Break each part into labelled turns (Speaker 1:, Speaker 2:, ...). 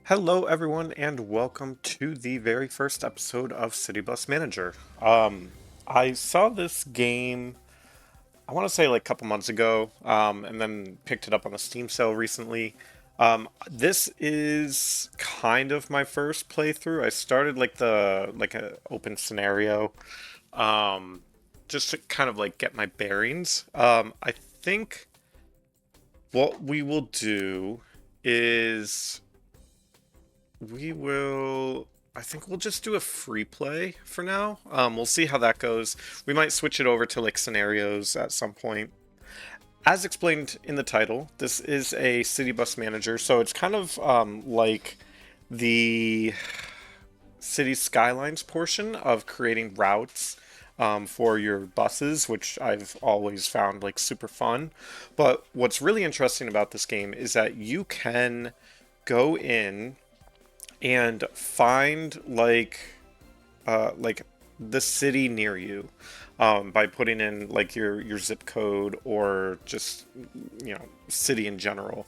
Speaker 1: Hello, everyone, and welcome to the very first episode of City Bus Manager. I saw this game, I want to say like a couple months ago, and then picked it up on a Steam sale recently. This is kind of my first playthrough. I started like a open scenario, um, just to kind of like get my bearings. I think what we will do is we will. I think we'll just do a free play for now. We'll see how that goes. We might switch it over to like scenarios at some point. As explained in the title, this is a city bus manager, so it's kind of like the city skylines portion of creating routes for your buses, which I've always found like super fun. But what's really interesting about this game is that you can go in and find like the city near you by putting in like your zip code or just city in general.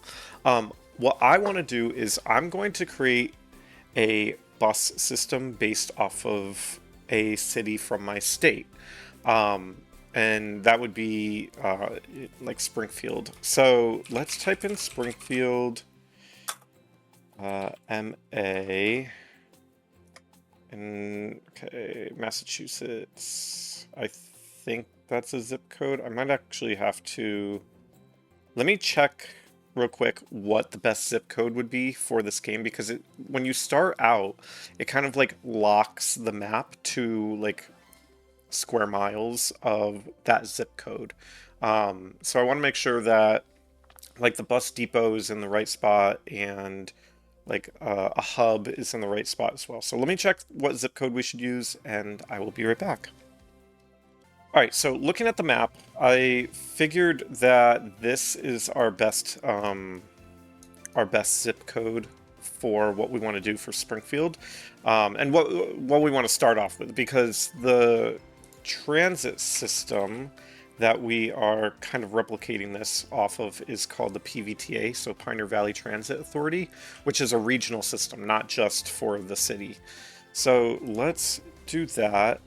Speaker 1: What I want to do is I'm going to create a bus system based off of a city from my state. Um, and that would be like Springfield. So let's type in Springfield, MA. And okay, Massachusetts. I think that's a zip code. I might actually have to. Let me check real quick what the best zip code would be for this game because when you start out, it kind of like locks the map to like square miles of that zip code. So I want to make sure that like the bus depot is in the right spot and like a hub is in the right spot as well. So let me check what zip code we should use, and I will be right back. All right, so looking at the map, I figured that this is our best zip code for what we want to do for Springfield, and what we want to start off with, because the transit system that we are kind of replicating this off of is called the PVTA, so Pioneer Valley Transit Authority, which is a regional system, not just for the city. So let's do that.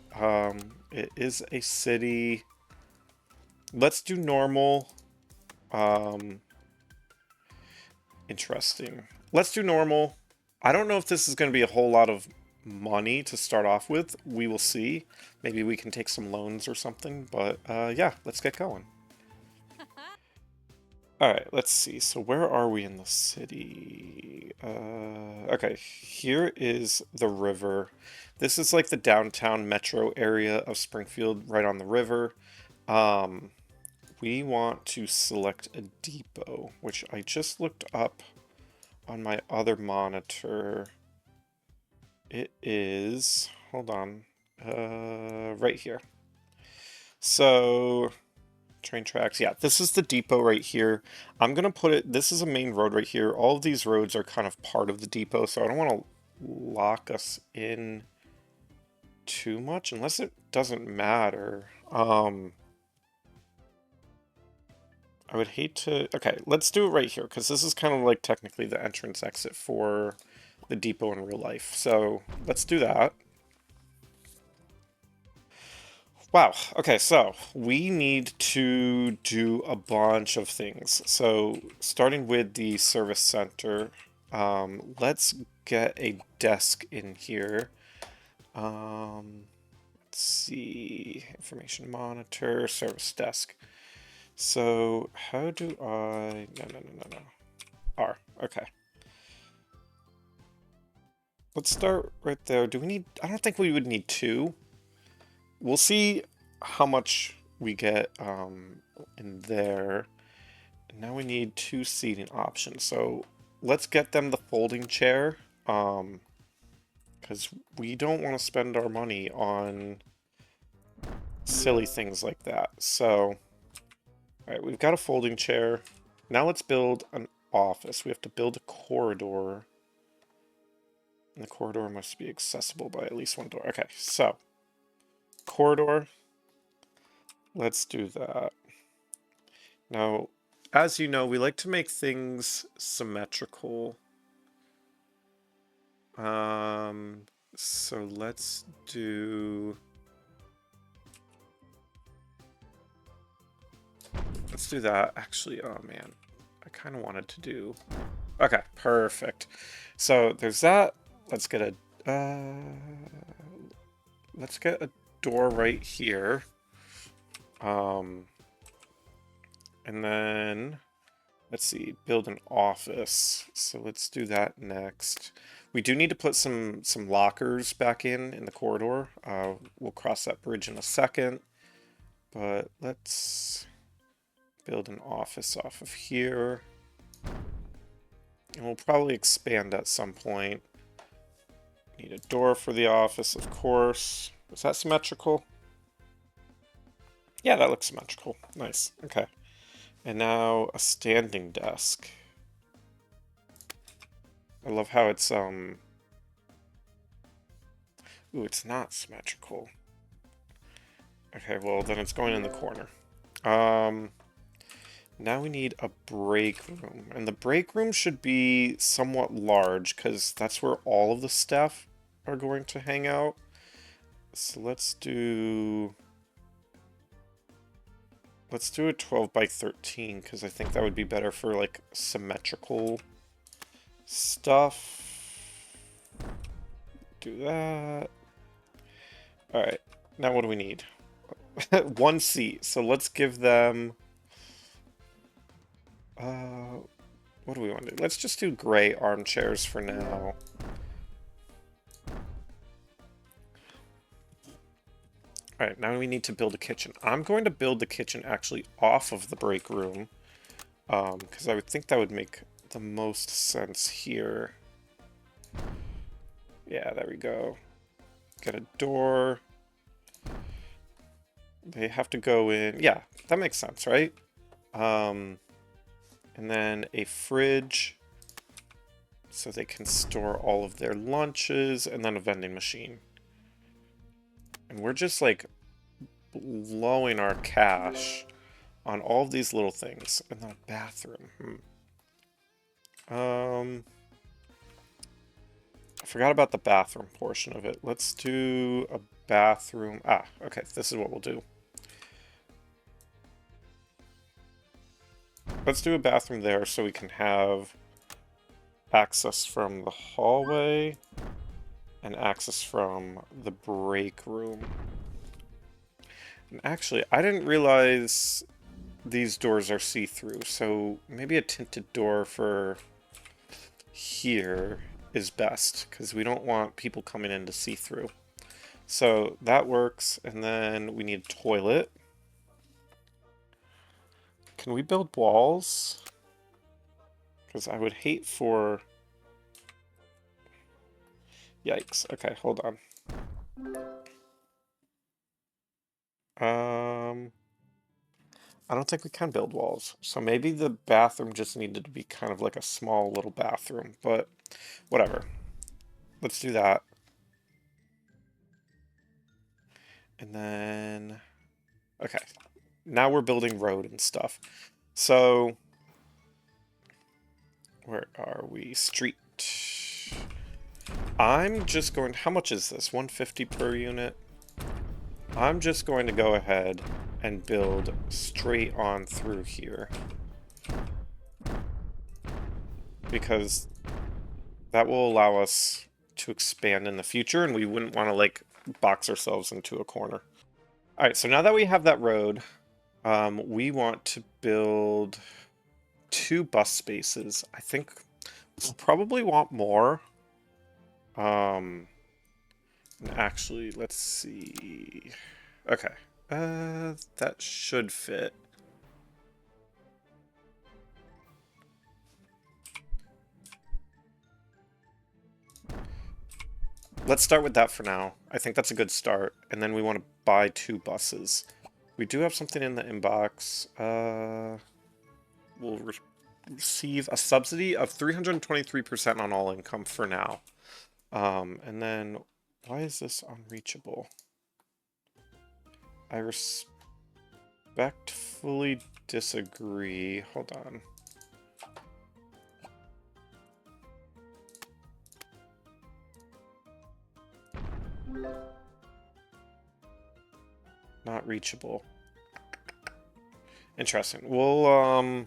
Speaker 1: It is a city. Let's do normal. Um, Interesting. Let's do normal. I don't know if this is going to be a whole lot of money to start off with. We will see. Maybe we can take some loans or something. But yeah, let's get going. All right, let's see. So where are we in the city? Okay, here is the river. This is like the downtown metro area of Springfield, right on the river. Um, we want to select a depot, which I just looked up on my other monitor. It is, hold on, right here. So, train tracks, yeah, this is the depot right here. I'm gonna put it, this is a main road right here. All of these roads are kind of part of the depot, so I don't want to lock us in too much, unless it doesn't matter. I would hate to, okay, let's do it right here, because this is kind of like technically the entrance exit for the depot in real life. So let's do that. Wow. Okay, so we need to do a bunch of things. So starting with the service center, let's get a desk in here. Let's see, information monitor, service desk. So how do I? No. R. Okay. Let's start right there. Do we need? I don't think we would need two. We'll see how much we get in there. Now we need two seating options. So let's get them the folding chair because we don't want to spend our money on silly things like that. So, all right, we've got a folding chair. Now let's build an office. We have to build a corridor. And the corridor must be accessible by at least one door. Okay, so corridor. Let's do that. Now, as you know, we like to make things symmetrical. So let's do that. Actually, oh man, I kind of wanted to do. Okay, perfect. So there's that. Let's get a let's get a door right here. And then let's see, build an office. So let's do that next. We do need to put some lockers back in the corridor. We'll cross that bridge in a second, but let's build an office off of here. And we'll probably expand at some point. Need a door for the office, of course. Is that symmetrical? Yeah, that looks symmetrical. Nice. Okay. And now a standing desk. I love how it's ooh, it's not symmetrical. Okay, well then it's going in the corner. Now we need a break room. And the break room should be somewhat large because that's where all of the staff are going to hang out. So let's do a 12 by 13 because I think that would be better for like symmetrical stuff. Do that. Alright, now what do we need? 1 seat. So let's give them what do we want to do? Let's just do gray armchairs for now. Alright, now we need to build a kitchen. I'm going to build the kitchen actually off of the break room. Because I would think that would make the most sense here. Yeah, there we go. Get a door. They have to go in. Yeah, that makes sense, right? And then a fridge so they can store all of their lunches, and then a vending machine. And we're just like blowing our cash on all of these little things. And then a bathroom. I forgot about the bathroom portion of it. Let's do a bathroom. Ah, okay, this is what we'll do. Let's do a bathroom there so we can have access from the hallway and access from the break room. And actually, I didn't realize these doors are see-through, so maybe a tinted door for here is best, because we don't want people coming in to see through. So that works, and then we need a toilet. Can we build walls? Because I would hate for... Yikes. Okay, hold on. I don't think we can build walls. So maybe the bathroom just needed to be kind of like a small little bathroom, but whatever. Let's do that. And then... Okay. Now we're building road and stuff. So... Where are we? Street. I'm just going... How much is this? 150 per unit? I'm just going to go ahead and build straight on through here. Because that will allow us to expand in the future, and we wouldn't want to, like, box ourselves into a corner. Alright, so now that we have that road, we want to build 2 bus spaces. I think we'll probably want more. Actually, let's see. Okay. That should fit. Let's start with that for now. I think that's a good start. And then we want to buy 2 buses. We do have something in the inbox. We'll receive a subsidy of 323% on all income for now. And then, why is this unreachable? I respectfully disagree. Hold on. Not reachable. Interesting. We'll,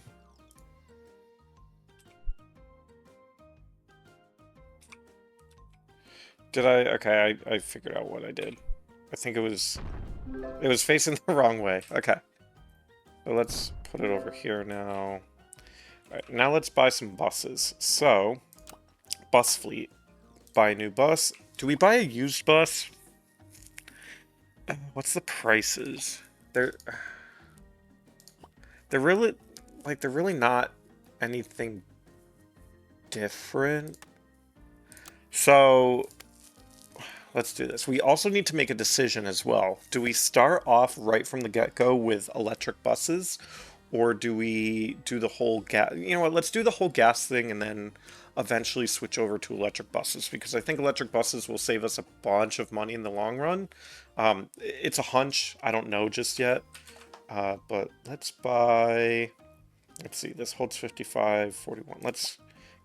Speaker 1: Did I? Okay, I figured out what I did. I think it was facing the wrong way. Okay. So let's put it over here now. Alright, now let's buy some buses. So, bus fleet. Buy a new bus. Do we buy a used bus? What's the prices? They're really, like, they're really not anything different. So, let's do this. We also need to make a decision as well. Do we start off right from the get-go with electric buses? Or do we do the whole gas... You know what, let's do the whole gas thing and then eventually switch over to electric buses. Because I think electric buses will save us a bunch of money in the long run. It's a hunch. I don't know just yet. But let's buy... Let's see, this holds 55, 41. Let's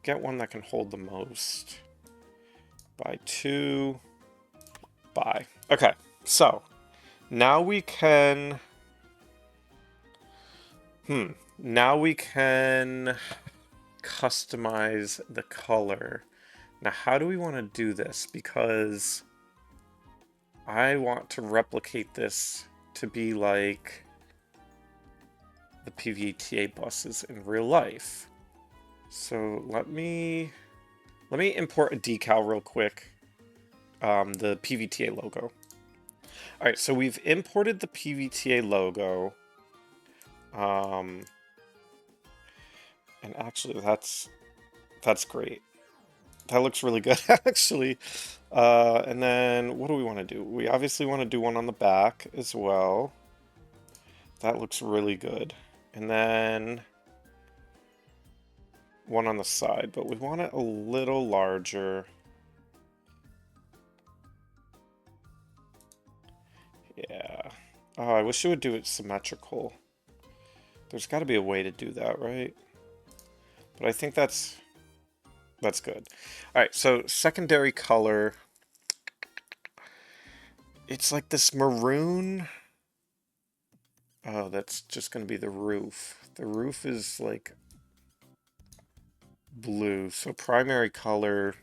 Speaker 1: get one that can hold the most. Buy 2... Buy. Okay, so now we can now we can customize the color. Now how do we want to do this? Because I want to replicate this to be like the PVTA buses in real life. So let me import a decal real quick. The PVTA logo. Alright, so we've imported the PVTA logo. And actually, that's great. That looks really good, actually. And then, what do we want to do? We obviously want to do one on the back as well. That looks really good. And then, one on the side, but we want it a little larger. Yeah. Oh, I wish it would do it symmetrical. There's got to be a way to do that, right? But I think that's good. Alright, so secondary color. It's like this maroon. Oh, that's just going to be the roof. The roof is like blue. So primary color,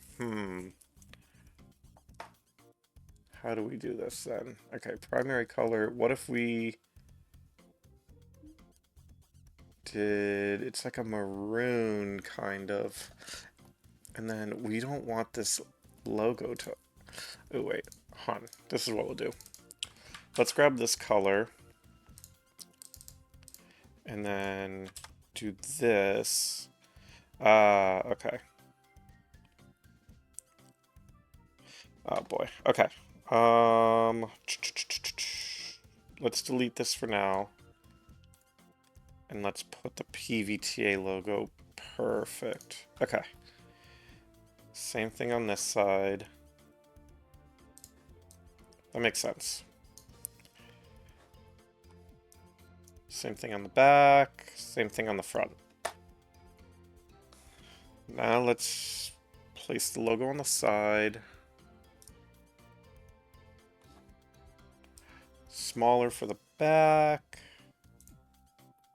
Speaker 1: How do we do this then? Okay, primary color. What if we did... It's like a maroon, kind of. And then we don't want this logo to... Oh, wait. Hold on. This is what we'll do. Let's grab this color. And then do this. Okay. Oh, boy. Okay. Let's delete this for now. And let's put the PVTA logo. Perfect. Okay. Same thing on this side. That makes sense. Same thing on the back. Same thing on the front. Now let's place the logo on the side. Smaller for the back.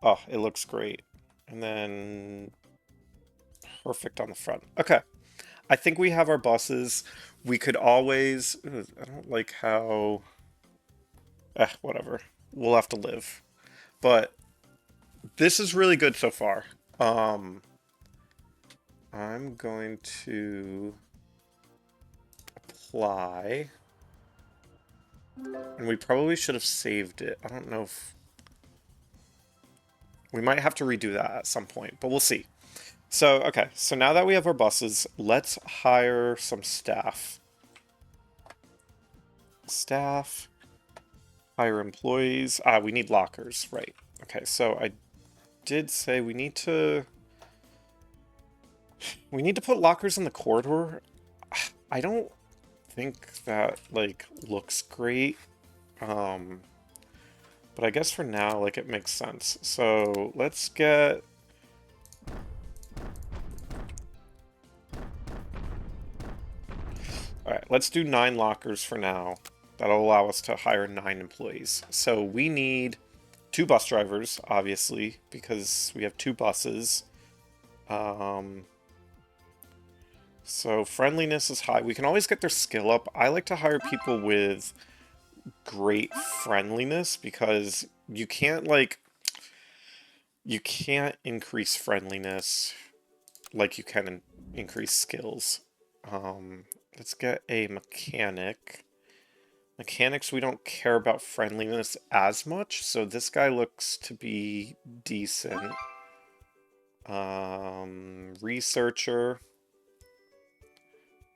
Speaker 1: Oh, it looks great. And then perfect on the front. Okay. I think we have our buses. We could always... I don't like how... whatever. We'll have to live. But this is really good so far. I'm going to apply. And we probably should have saved it. I don't know if... We might have to redo that at some point, but we'll see. So, okay. So now that we have our buses, let's hire some staff. Staff. Hire employees. We need lockers, right. Okay, so I did say we need to put lockers in the corridor. I don't think that, like, looks great. But I guess for now, like, it makes sense. So, let's get... All right, let's do 9 lockers for now. That'll allow us to hire 9 employees. So we need 2 bus drivers, obviously, because we have 2 buses. Um, so friendliness is high. We can always get their skill up. I like to hire people with great friendliness because you can't increase friendliness like you can increase skills. Let's get a mechanic. Mechanics, we don't care about friendliness as much, so this guy looks to be decent. Researcher.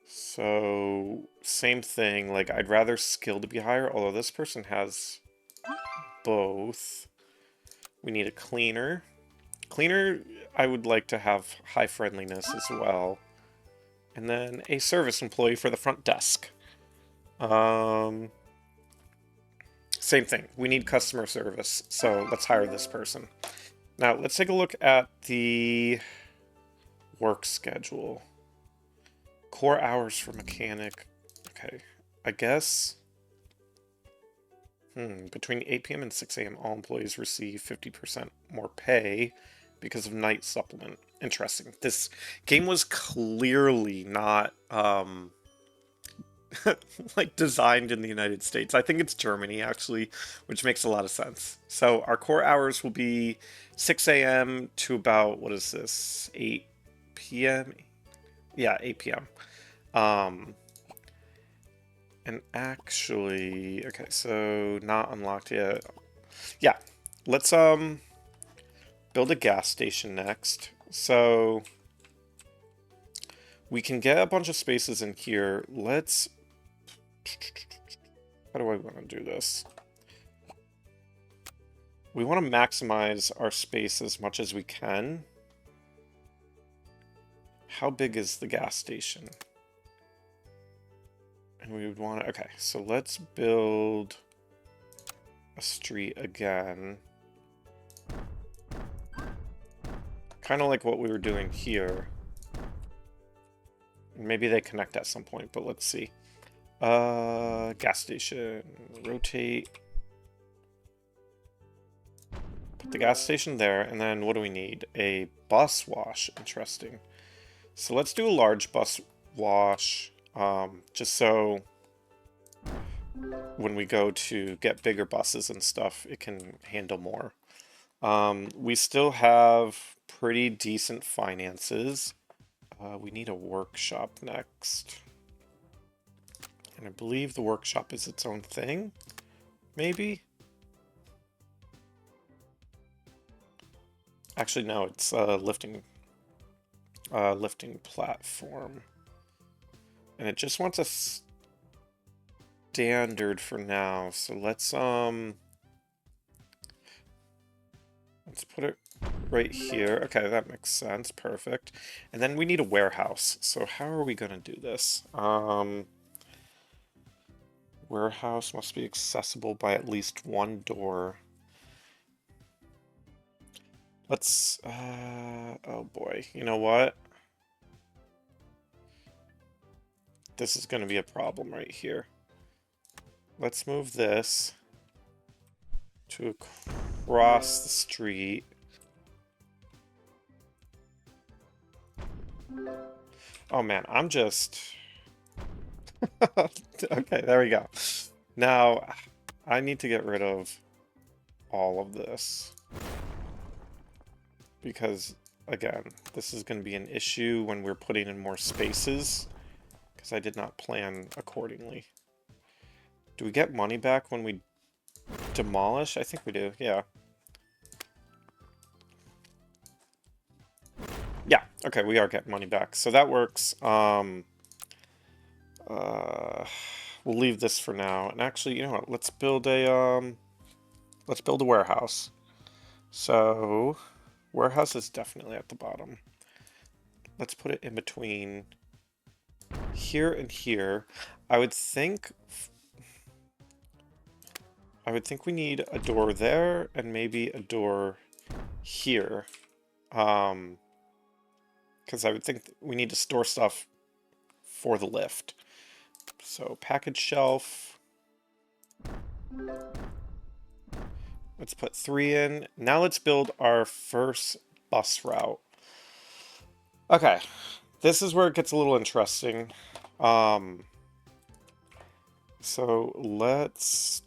Speaker 1: So, same thing, like, I'd rather skill to be higher, although this person has both. We need a cleaner. Cleaner, I would like to have high friendliness as well. And then a service employee for the front desk. Same thing. We need customer service, so let's hire this person. Now, let's take a look at the work schedule. Core hours for mechanic. Okay, I guess... between 8 p.m. and 6 a.m., all employees receive 50% more pay because of night supplement. Interesting. This game was clearly not, like, designed in the United States. I think it's Germany, actually, which makes a lot of sense. So our core hours will be 6 a.m. to about, what is this, 8 p.m.? Yeah, 8 p.m. And actually, okay, so not unlocked yet. Yeah, let's build a gas station next. So we can get a bunch of spaces in here. Let's... How do I want to do this? We want to maximize our space as much as we can. How big is the gas station? And we would want to... Okay, so let's build a street again. Kind of like what we were doing here. Maybe they connect at some point, but let's see. Gas station. Rotate. Put the gas station there, and then what do we need? A bus wash. Interesting. So let's do a large bus wash, just so when we go to get bigger buses and stuff, it can handle more. We still have pretty decent finances. We need a workshop next. And I believe the workshop is its own thing, maybe? Actually, no, it's a lifting platform. And it just wants a standard for now, so let's put it right here. Okay, that makes sense. Perfect. And then we need a warehouse. So how are we gonna do this? Warehouse must be accessible by at least one door. Let's, oh boy, you know what? This is gonna be a problem right here. Let's move this to across the street. Oh man, I'm just... Okay, there we go. Now, I need to get rid of all of this. Because, again, this is going to be an issue when we're putting in more spaces. Because I did not plan accordingly. Do we get money back when we demolish? I think we do, yeah. Yeah, okay, we are getting money back. So that works. We'll leave this for now. And actually, you know what? Let's build a warehouse. So, warehouse is definitely at the bottom. Let's put it in between here and here. I would think we need a door there and maybe a door here. Because I would think we need to store stuff for the lift. So package shelf. Let's put 3 in. Now let's build our first bus route. Okay, this is where it gets a little interesting. So let's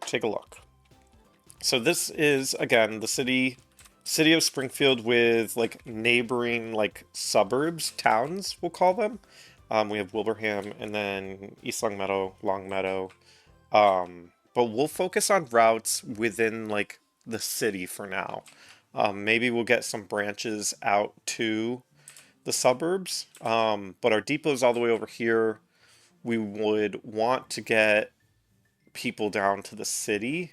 Speaker 1: take a look. So this is, again, the city of Springfield with like neighboring like suburbs, towns, we'll call them. We have Wilbraham and then East Longmeadow. But we'll focus on routes within like the city for now. Maybe we'll get some branches out to the suburbs. But our depot is all the way over here. We would want to get people down to the city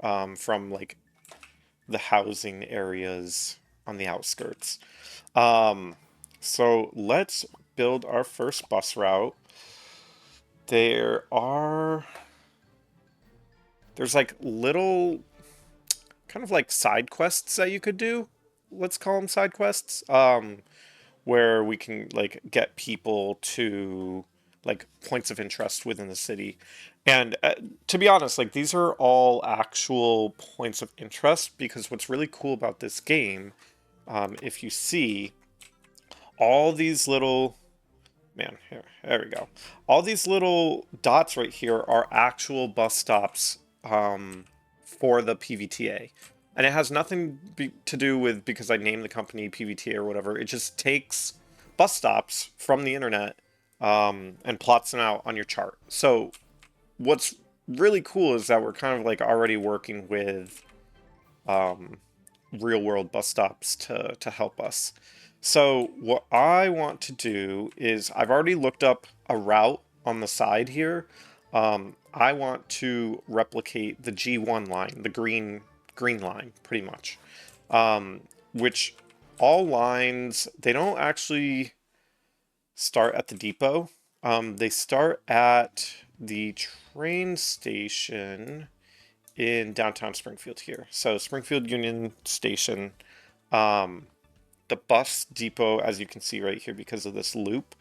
Speaker 1: from like the housing areas on the outskirts. So let's build our first bus route. There are there's like little kind of like side quests that you could do. Let's call them side quests. Where we can like get people to like points of interest within the city. And to be honest, like these are all actual points of interest because what's really cool about this game, if you see all these little, man, here, there we go. All these little dots right here are actual bus stops for the PVTA. And it has nothing to do with because I named the company PVTA or whatever. It just takes bus stops from the internet and plots them out on your chart. So what's really cool is that we're kind of like already working with real world bus stops to help us. So what I want to do is I've already looked up a route on the side here. I want to replicate the G1 line, the green line, pretty much. Which all lines, they don't actually start at the depot. They start at the train station in downtown Springfield here. So Springfield Union Station, the bus depot, as you can see right here because of this loop,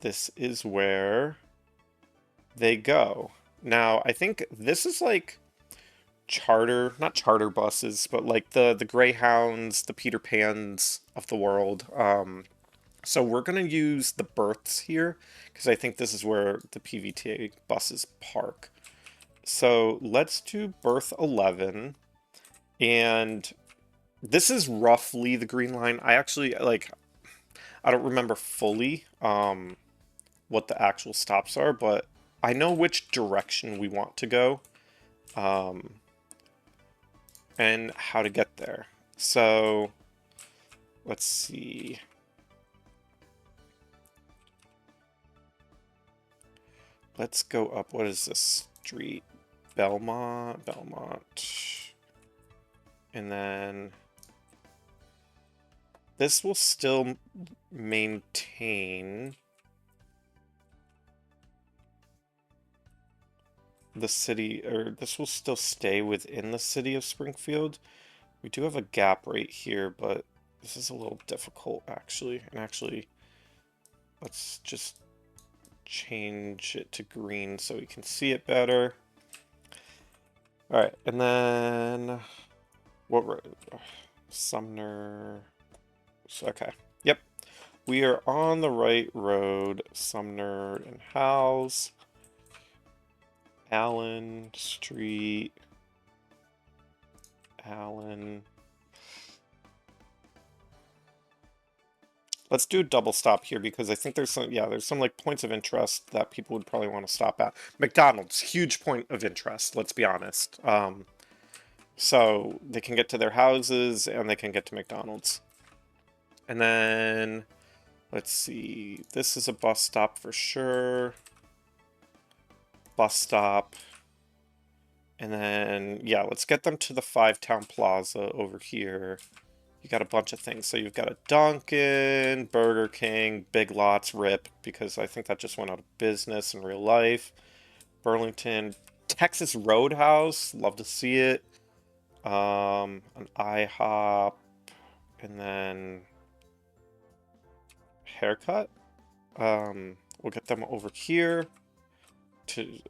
Speaker 1: this is where they go. Now, I think this is like not charter buses, but like the Greyhounds, the Peter Pans of the world. So we're going to use the berths here because I think this is where the PVTA buses park. So let's do berth 11. And this is roughly the green line. I actually, like, I don't remember fully what the actual stops are, but I know which direction we want to go and how to get there. So let's see. Let's go up. What is this street? Belmont. And then this will still maintain the city, or this will still stay within the city of Springfield. We do have a gap right here, but this is a little difficult actually. And actually, let's just change it to green so we can see it better. All right, and then what road? Sumner. Okay. Yep. We are on the right road. Sumner and Howes. Allen Street. Allen. Let's do a double stop here because I think there's some like points of interest that people would probably want to stop at. McDonald's, huge point of interest, let's be honest. So they can get to their houses and they can get to McDonald's. And then, let's see, this is a bus stop for sure. Bus stop. And then, yeah, let's get them to the Five Town Plaza over here. You got a bunch of things. So you've got a Dunkin', Burger King, Big Lots, RIP, because I think that just went out of business in real life. Burlington, Texas Roadhouse, love to see it. An IHOP, and then haircut. We'll get them over here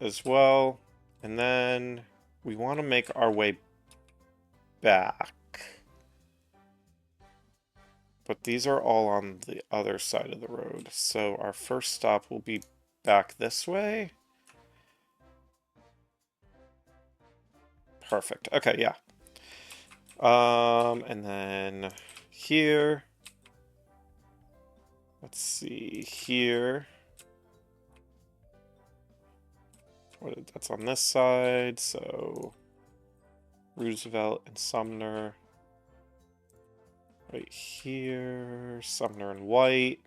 Speaker 1: as well. And then we want to make our way back. But these are all on the other side of the road. So our first stop will be back this way. Perfect. Okay, yeah. And then here. Let's see here. That's on this side, so Roosevelt and Sumner. Right here, Sumner and White.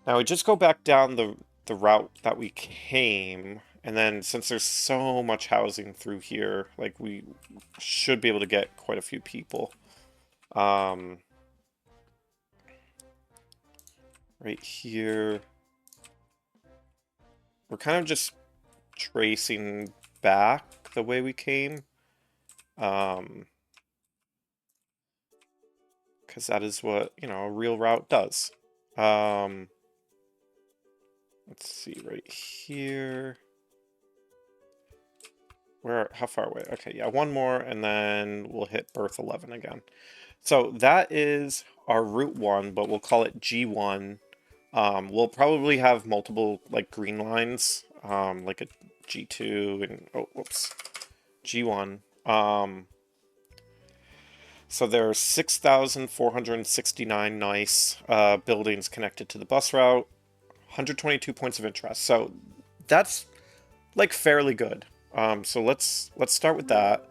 Speaker 1: Now we just go back down the route that we came, and then since there's so much housing through here, like we should be able to get quite a few people. Right here. We're kind of just tracing back the way we came. Because that is what, you know, a real route does. Let's see, right here. How far away? Okay, yeah, one more, and then we'll hit berth 11 again. So that is our Route 1, but we'll call it G1. We'll probably have multiple, like, green lines, like a G2 and, oh, whoops, G1. So there are 6,469 nice buildings connected to the bus route, 122 points of interest. So that's like fairly good. So let's start with that.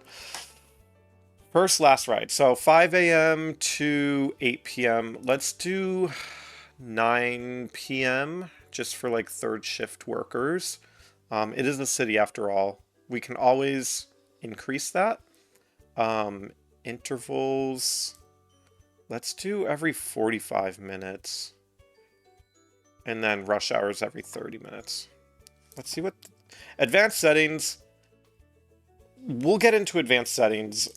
Speaker 1: First, last ride. So 5 a.m. to 8 p.m. Let's do 9 p.m. just for like third shift workers. It is the city after all. We can always increase that. Intervals. Let's do every 45 minutes. And then rush hours every 30 minutes. Let's see what... Advanced settings. We'll get into advanced settings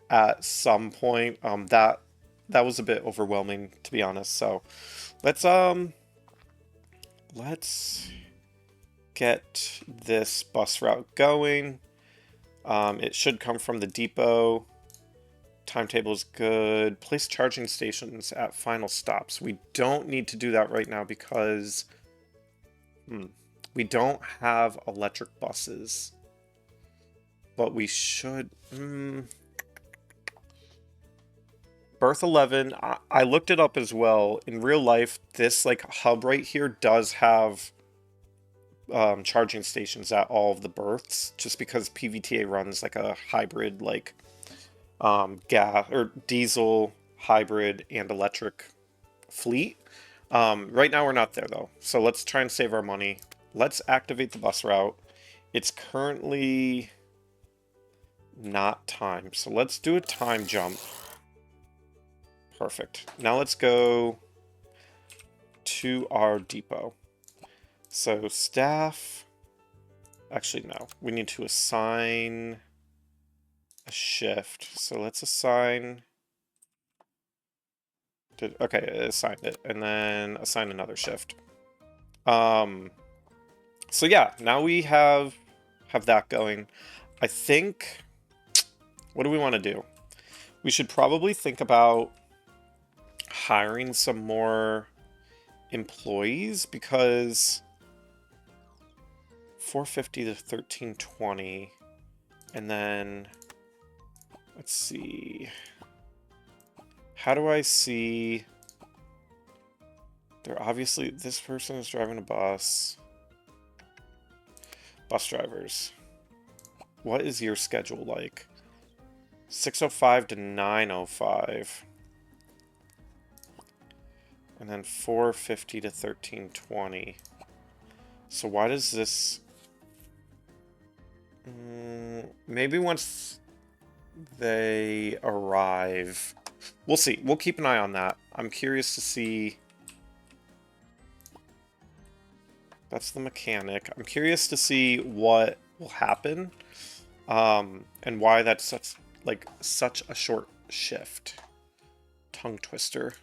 Speaker 1: at some point. That was a bit overwhelming, to be honest. So let's get this bus route going. It should come from the depot. Timetable is good. Place charging stations at final stops. We don't need to do that right now because we don't have electric buses. But we should... Berth 11, I looked it up as well. In real life, this like hub right here does have charging stations at all of the berths, just because PVTA runs like a hybrid, like gas or diesel hybrid and electric fleet. Right now we're not there though, so let's try and save our money. Let's activate the bus route. It's currently not timed, so let's do a time jump. Perfect. Now let's go to our depot. So staff, actually no, we need to assign a shift. So let's assign, okay, it assigned it, and then assign another shift. So yeah, now we have that going. I think, what do we want to do? We should probably think about hiring some more employees, because 450 to 1320, and then let's see, how do I see, they're obviously, this person is driving a bus. Bus drivers, what is your schedule like? 6:05 to 9:05. And then 450 to 1320. So why does this... maybe once they arrive... We'll see. We'll keep an eye on that. I'm curious to see... That's the mechanic. I'm curious to see what will happen. And why that's such a short shift. Tongue twister.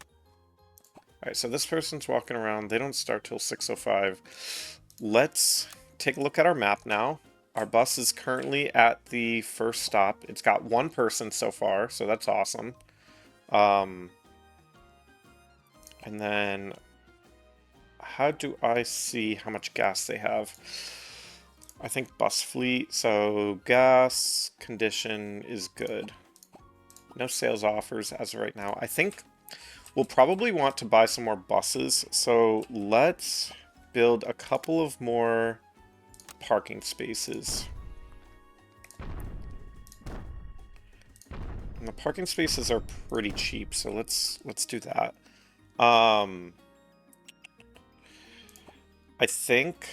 Speaker 1: All right, so this person's walking around. They don't start till 6:05. Let's take a look at our map now. Our bus is currently at the first stop. It's got one person so far, so that's awesome. Um, and then how do I see how much gas they have? I think bus fleet, so gas condition is good. No sales offers as of right now. I think we'll probably want to buy some more buses, so let's build a couple of more parking spaces. And the parking spaces are pretty cheap, so let's do that. I think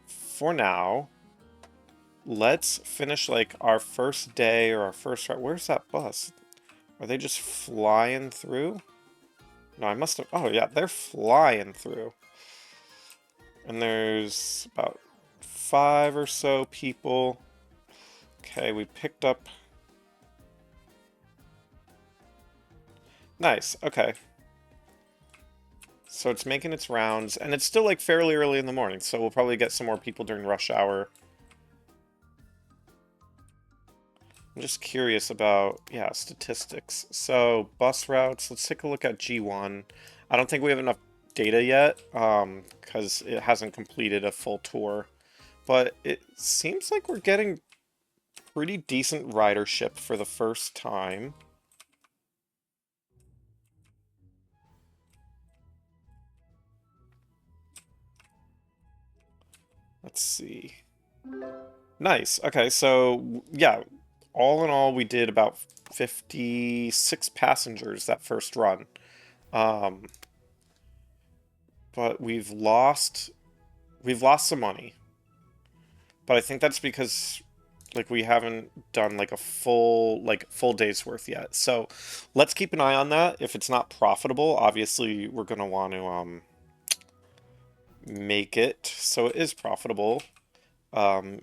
Speaker 1: for now, let's finish like our first day or our first ride. Where's that bus? Are they just flying through? No, I must have. Oh, yeah, they're flying through. And there's about 5 or so people. Okay, we picked up. Nice, okay. So it's making its rounds, and it's still like fairly early in the morning, so we'll probably get some more people during rush hour. I'm just curious about, yeah, statistics. So bus routes, let's take a look at G1. I don't think we have enough data yet, because it hasn't completed a full tour. But it seems like we're getting pretty decent ridership for the first time. Let's see. Nice. Okay, so yeah, all in all, we did about 56 passengers that first run. Um, but we've lost some money. But I think that's because like we haven't done like a full day's worth yet. So let's keep an eye on that. If it's not profitable, obviously we're gonna want to make it so it is profitable. Um,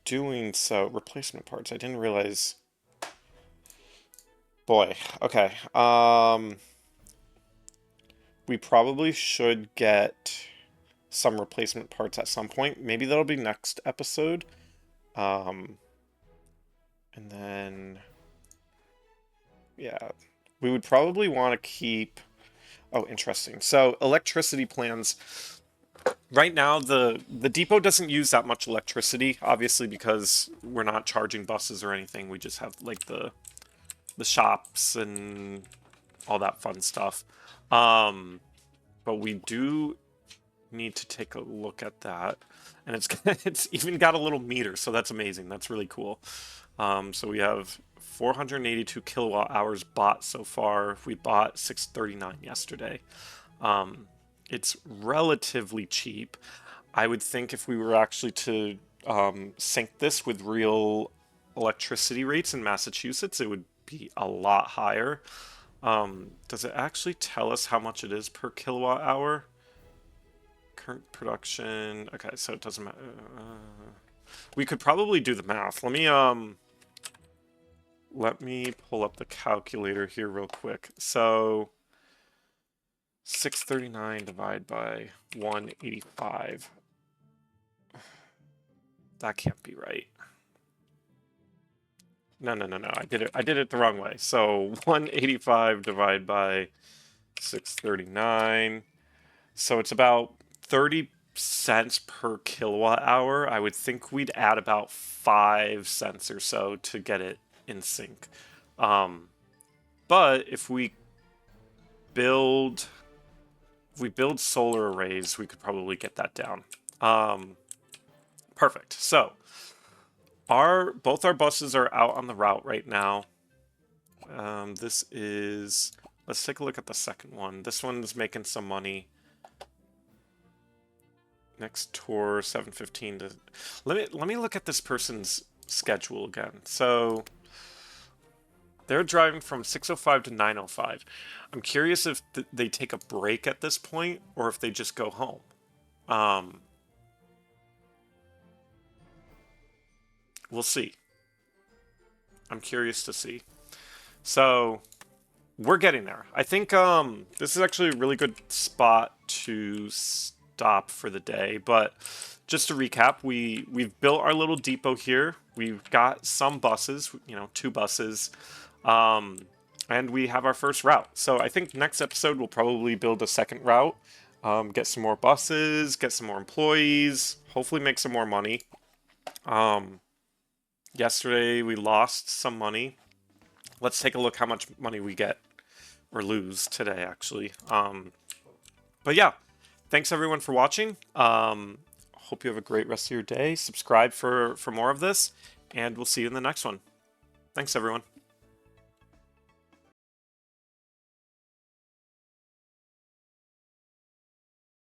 Speaker 1: doing so, replacement parts. I didn't realize. Boy, okay. We probably should get some replacement parts at some point. Maybe that'll be next episode. Um, and then, yeah, we would probably want to keep. Oh, interesting. So electricity plans. Right now, the depot doesn't use that much electricity, obviously, because we're not charging buses or anything. We just have like the shops and all that fun stuff. Um, but we do need to take a look at that, and it's it's even got a little meter, so that's amazing. That's really cool. So we have 482 kilowatt hours bought so far. We bought 639 yesterday. Um, it's relatively cheap. I would think if we were actually to sync this with real electricity rates in Massachusetts, it would be a lot higher. Does it actually tell us how much it is per kilowatt hour? Current production. Okay, so it doesn't matter. We could probably do the math. Let me pull up the calculator here real quick. So 639 divided by 185. That can't be right. No, no, no, no. I did it the wrong way. So 185 divided by 639. So it's about 30 cents per kilowatt hour. I would think we'd add about 5 cents or so to get it in sync. Um, but build if we build solar arrays, we could probably get that down. Perfect. So both our buses are out on the route right now. This is, let's take a look at the second one. This one's making some money. Next tour 7:15 to. Let me look at this person's schedule again. So they're driving from 6:05 to 9:05. I'm curious if they take a break at this point or if they just go home. Um, we'll see. I'm curious to see. So we're getting there. I think this is actually a really good spot to stop for the day. But just to recap, we've built our little depot here. We've got some buses, you know, 2 buses, um, and we have our first route. So I think next episode we'll probably build a second route, get some more buses, get some more employees, hopefully make some more money. Um, Yesterday we lost some money. Let's take a look how much money we get or lose today, actually. But yeah, thanks everyone for watching. Hope you have a great rest of your day. Subscribe for more of this, and we'll see you in the next one. Thanks, everyone.